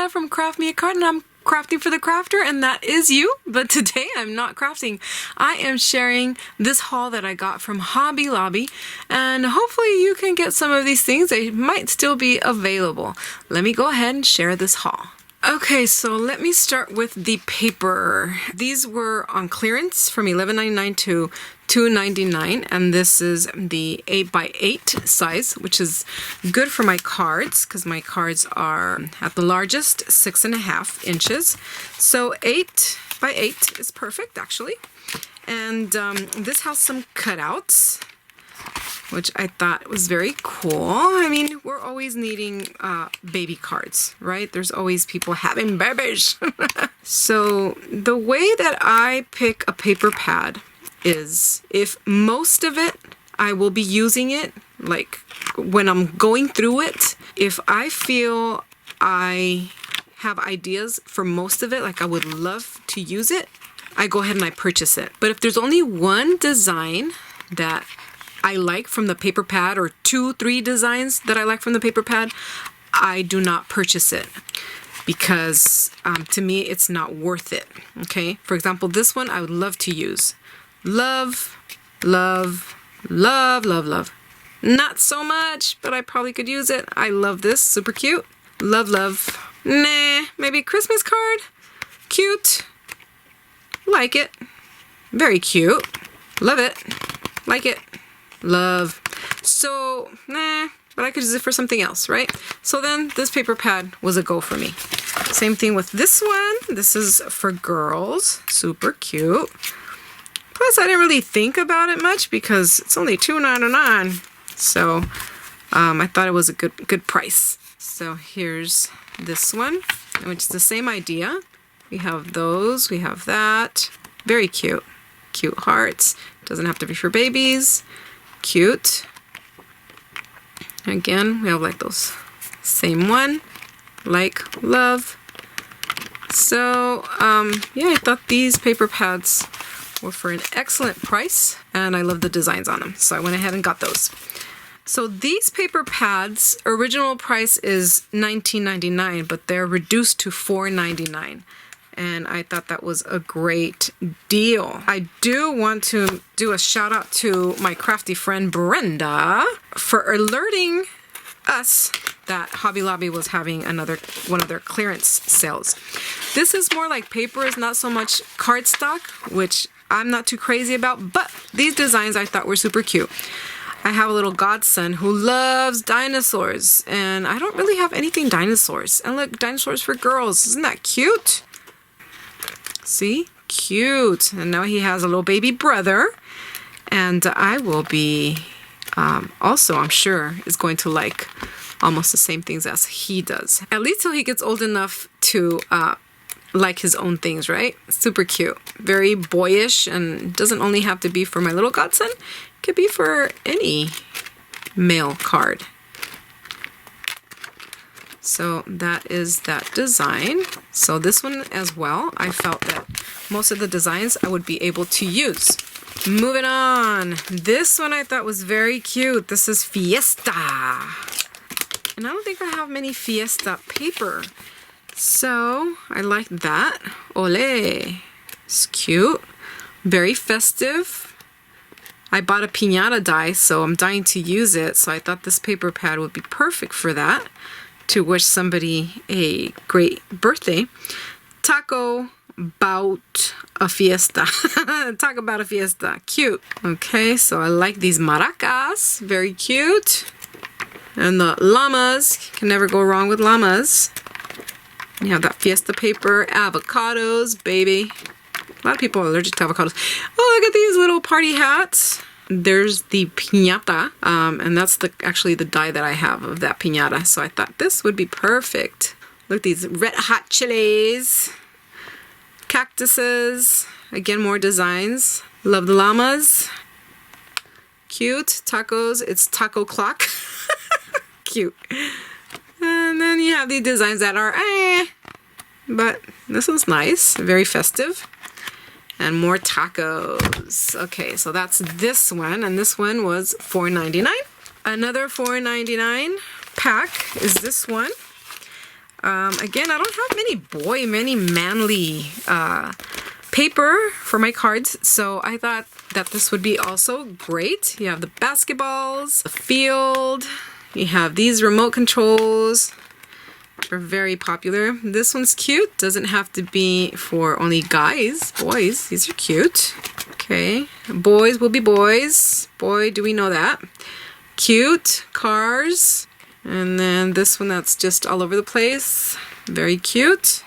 Brenda from Craft Me a Card, and I'm crafting for the crafter, and that is you. But today I'm not crafting. I am sharing this haul that I got from Hobby Lobby, and hopefully you can get some of these things. They might still be available. Let me go ahead and share this haul. Okay, so let me start with the paper. These were on clearance from $11.99 to $2.99, and this is the 8x8 size, which is good for my cards because my cards are at the largest 6.5 inches. So 8x8 is perfect actually. And this has some cutouts, which I thought was very cool. I mean, we're always needing baby cards, right? There's always people having babies. So the way that I pick a paper pad is if most of it, I will be using it, like when I'm going through it, if I feel I have ideas for most of it, like I would love to use it, I go ahead and I purchase it. But if there's only one design that I like from the paper pad, or 2-3 designs that I like from the paper pad, I do not purchase it because to me it's not worth it. Okay, for example, this one I would love to use. Love, love, love, love, love. Not so much, but I probably could use it. I love this, super cute. Love, love. Nah, maybe a Christmas card. Cute. Like it. Very cute. Love it. Like it. Love. So, nah, but I could use it for something else, right? So then this paper pad was a go for me. Same thing with this one. This is for girls. Super cute. Plus, I didn't really think about it much because it's only $2.99. So, I thought it was a good price. So here's this one, which is the same idea. We have those. We have that. Very cute. Cute hearts. Doesn't have to be for babies. Cute. Again, we have like those same one, like, love. So yeah, I thought these paper pads were for an excellent price, and I love the designs on them, so I went ahead and got those. So these paper pads, original price is $19.99, but they're reduced to $4.99. And I thought that was a great deal. I do want to do a shout out to my crafty friend Brenda for alerting us that Hobby Lobby was having one of their clearance sales. This is more like paper, it's not so much cardstock, which I'm not too crazy about, but these designs I thought were super cute. I have a little godson who loves dinosaurs, and I don't really have anything dinosaurs. And look, dinosaurs for girls. Isn't that cute? See? Cute. And now he has a little baby brother. And I will be also, I'm sure, is going to like almost the same things as he does. At least till he gets old enough to like his own things, right? Super cute. Very boyish, and doesn't only have to be for my little godson. It could be for any male card. So that is that design. So this one as well, I felt that most of the designs I would be able to use. Moving on. This one I thought was very cute. This is Fiesta. And I don't think I have many Fiesta paper. So I like that. Ole. It's cute. Very festive. I bought a piñata die, so I'm dying to use it. So I thought this paper pad would be perfect for that, to wish somebody a great birthday. Taco about a fiesta. Talk about a fiesta. Cute. Okay, so I like these maracas. Very cute. And the llamas. Can never go wrong with llamas. You have that fiesta paper. Avocados, baby. A lot of people are allergic to avocados. Oh, look at these little party hats. There's the piñata, and that's actually the die that I have of that piñata. So I thought this would be perfect. Look at these red hot chilies, cactuses, again more designs. Love the llamas. Cute. Tacos, it's taco clock. Cute. And then you have these designs that are but this one's nice, very festive. And more tacos. Okay, so that's this one, and this one was $4.99. Another $4.99 pack is this one. Again, I don't have many manly paper for my cards, so I thought that this would be also great. You have the basketballs, the field, you have these remote controls, which are very popular. This one's cute, doesn't have to be for only guys. Boys, these are cute. Okay, boys will be boys. Boy, do we know that. Cute, cars. And then this one that's just all over the place. Very cute.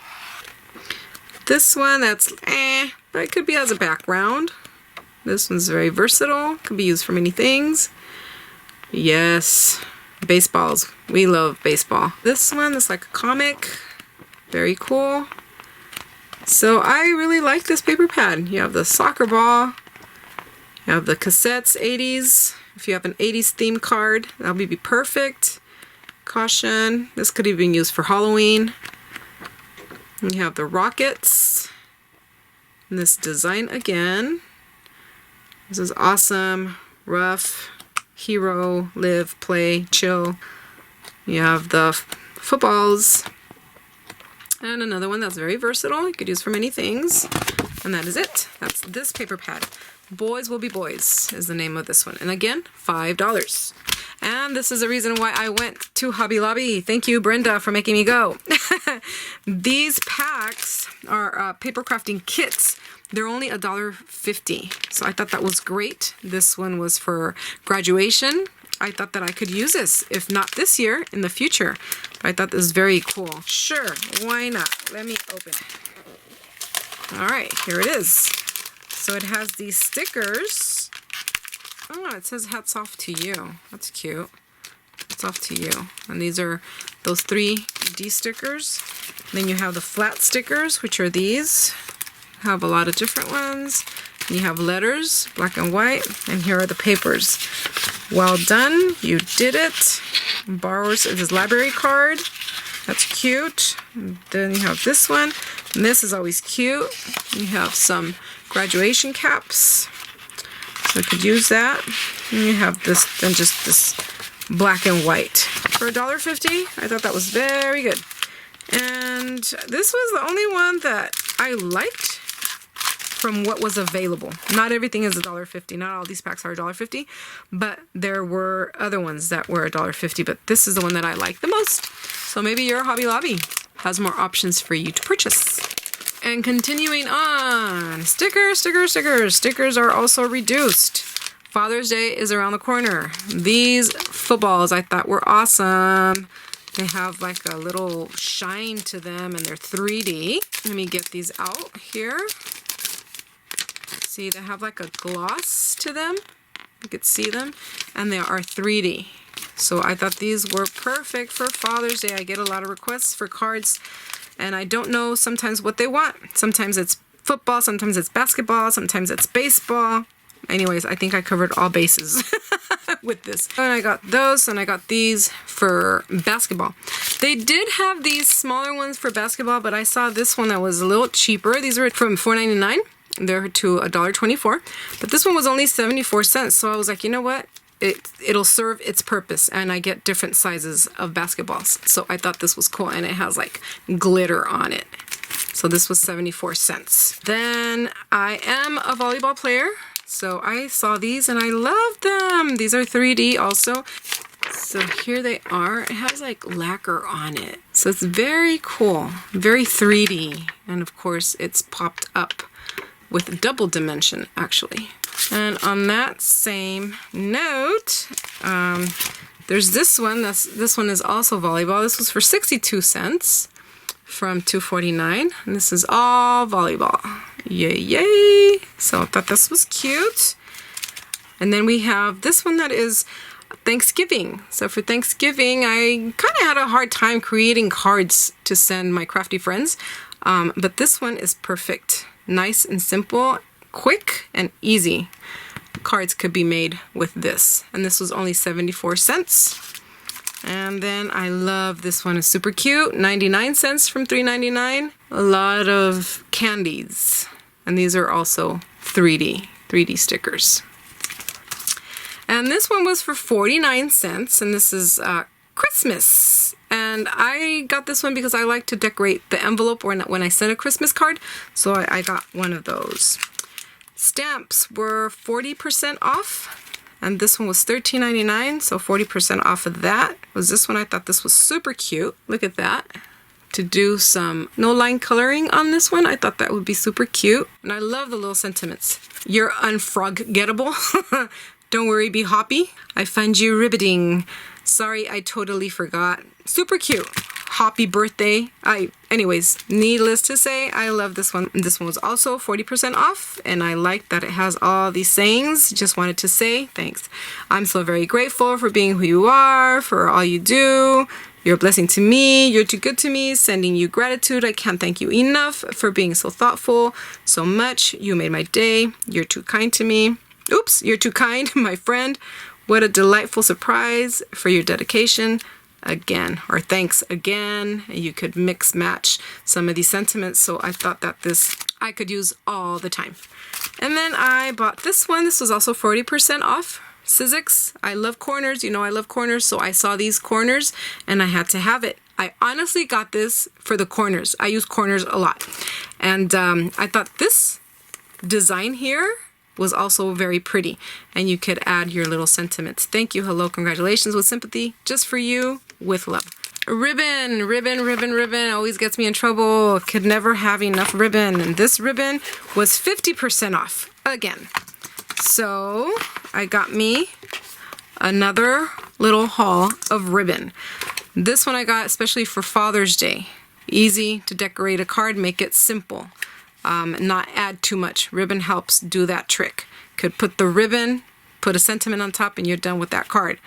This one that's but it could be as a background. This one's very versatile. Could be used for many things. Yes, baseballs. We love baseball. This one is like a comic. Very cool. So I really like this paper pad. You have the soccer ball. You have the cassettes, 80s. If you have an 80s theme card, that'll be perfect. Caution. This could even be used for Halloween. You have the rockets. And this design again. This is awesome. Rough. Hero. Live. Play. Chill. You have the footballs. And another one that's very versatile. You could use for many things. And that is it. That's this paper pad. Boys Will Be Boys is the name of this one. And again, $5. And this is the reason why I went to Hobby Lobby. Thank you, Brenda, for making me go. These packs are paper crafting kits. They're only $1.50. So I thought that was great. This one was for graduation. I thought that I could use this, if not this year, in the future. But I thought this was very cool. Sure, why not? Let me open it. All right, here it is. So it has these stickers. Oh, it says hats off to you. That's cute. Hats off to you. And these are those 3D stickers. Then you have the flat stickers, which are these. You have a lot of different ones. And you have letters, black and white. And here are the papers. Well done. You did it. Borrowers, this library card. That's cute. And then you have this one. And this is always cute. You have some graduation caps. So I could use that. And you have this, then just this black and white. For $1.50, I thought that was very good. And this was the only one that I liked from what was available. Not everything is $1.50. Not all these packs are $1.50, but there were other ones that were $1.50, but this is the one that I like the most. So maybe your Hobby Lobby has more options for you to purchase. And continuing on, stickers, stickers, stickers. Stickers are also reduced. Father's Day is around the corner. These footballs I thought were awesome. They have like a little shine to them and they're 3D. Let me get these out here. See, they have like a gloss to them. You could see them. And they are 3D. So I thought these were perfect for Father's Day. I get a lot of requests for cards and I don't know sometimes what they want. Sometimes it's football, sometimes it's basketball, sometimes it's baseball. Anyways, I think I covered all bases with this. And I got those, and I got these for basketball. They did have these smaller ones for basketball, but I saw this one that was a little cheaper. These were from $4.99. They're to $1.24. But this one was only 74 cents. So I was like, you know what? It'll serve its purpose, and I get different sizes of basketballs. So I thought this was cool, and it has like glitter on it. So this was 74 cents. Then I am a volleyball player, so I saw these and I love them. These are 3D also. So here they are. It has like lacquer on it. So it's very cool, very 3D. And of course it's popped up with double dimension actually. And on that same note, there's this one. This one is also volleyball. This was for 62 cents from $2.49. And this is all volleyball. Yay, yay. So I thought this was cute. And then we have this one that is Thanksgiving. So for Thanksgiving, I kind of had a hard time creating cards to send my crafty friends. But this one is perfect. Nice and simple, quick and easy. Cards could be made with this. And this was only 74 cents. And then I love this one. It's super cute. 99 cents from $3.99. A lot of candies. And these are also 3D stickers. And this one was for 49 cents. And this is Christmas. And I got this one because I like to decorate the envelope when I send a Christmas card. So I got one of those. Stamps were 40% off. And this one was $13.99, so 40% off of that. Was this one? I thought this was super cute. Look at that. To do some no line coloring on this one, I thought that would be super cute. And I love the little sentiments. You're unforgettable. Don't worry, be hoppy. I find you riveting. Sorry, I totally forgot. Super cute. Happy birthday. Anyways, needless to say, I love this one. This one was also 40% off, and I like that it has all these sayings. Just wanted to say thanks. I'm so very grateful for being who you are, for all you do. You're a blessing to me. You're too good to me. Sending you gratitude. I can't thank you enough for being so thoughtful, so much. You made my day. You're too kind to me. Oops, you're too kind, my friend. What a delightful surprise for your dedication. Again, or thanks again. You could mix match some of these sentiments, so I thought that this I could use all the time. And then I bought this one. This was also 40% off. Sizzix. I love corners. You know I love corners, so I saw these corners and I had to have it. I honestly got this for the corners. I use corners a lot. And I thought this design here was also very pretty, and you could add your little sentiments. Thank you, hello, congratulations, with sympathy, just for you, with love. Ribbon, ribbon, ribbon, ribbon always gets me in trouble. Could never have enough ribbon. And this ribbon was 50% off again. So I got me another little haul of ribbon. This one I got especially for Father's Day. Easy to decorate a card, make it simple. Not add too much. Ribbon helps do that trick. Could put the ribbon, put a sentiment on top, and you're done with that card.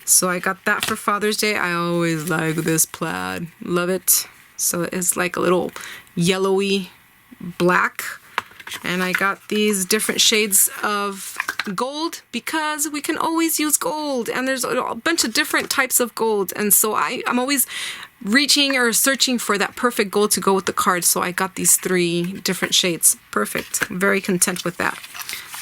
So I got that for Father's Day. I always like this plaid. Love it. So it's like a little yellowy black. And I got these different shades of gold because we can always use gold. And there's a bunch of different types of gold. And so I'm always reaching or searching for that perfect gold to go with the card. So I got these 3 different shades. Perfect. I'm very content with that.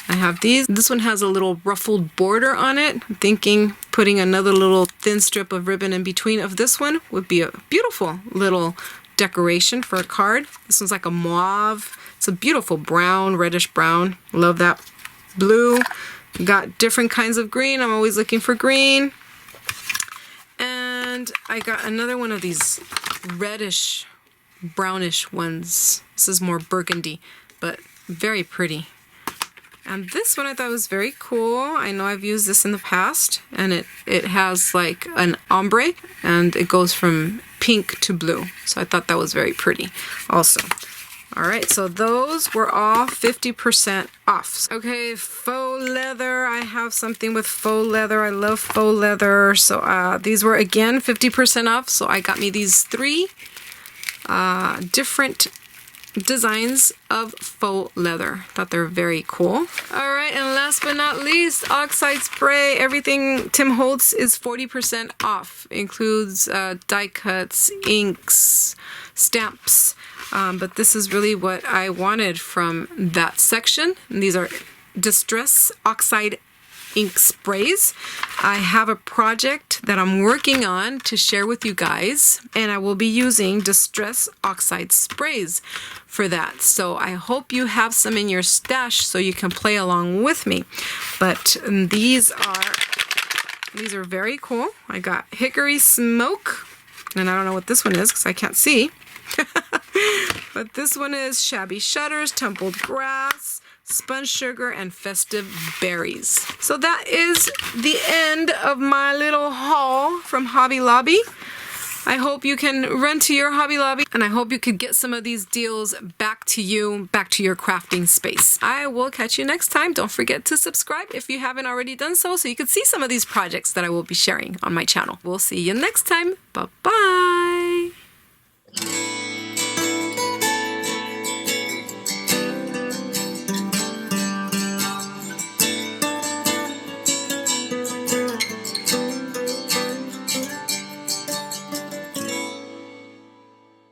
I have these. This one has a little ruffled border on it. I'm thinking putting another little thin strip of ribbon in between of this one would be a beautiful little decoration for a card. This one's like a mauve. It's a beautiful brown, reddish brown. Love that. Blue. Got different kinds of green. I'm always looking for green. And I got another one of these reddish, brownish ones. This is more burgundy, but very pretty. And this one I thought was very cool. I know I've used this in the past, and it has like an ombre, and it goes from pink to blue. So I thought that was very pretty also. All right, so those were all 50% off. Okay, faux leather. I have something with faux leather. I love faux leather. So these were again 50% off. So I got me these 3 different designs of faux leather. Thought they're very cool. All right, and last but not least, Oxide spray. Everything Tim Holtz is 40% off. Includes die cuts, inks, stamps. But this is really what I wanted from that section. And these are Distress Oxide ink sprays. I have a project that I'm working on to share with you guys, and I will be using Distress Oxide sprays for that. So I hope you have some in your stash so you can play along with me. But these are very cool. I got Hickory Smoke, and I don't know what this one is because I can't see. But this one is Shabby Shutters, Tumbled Grass, Spun Sugar, and Festive Berries. So that is the end of my little haul from Hobby Lobby. I hope you can run to your Hobby Lobby, and I hope you could get some of these deals back to you, back to your crafting space. I will catch you next time. Don't forget to subscribe if you haven't already done so you can see some of these projects that I will be sharing on my channel. We'll see you next time. Bye-bye.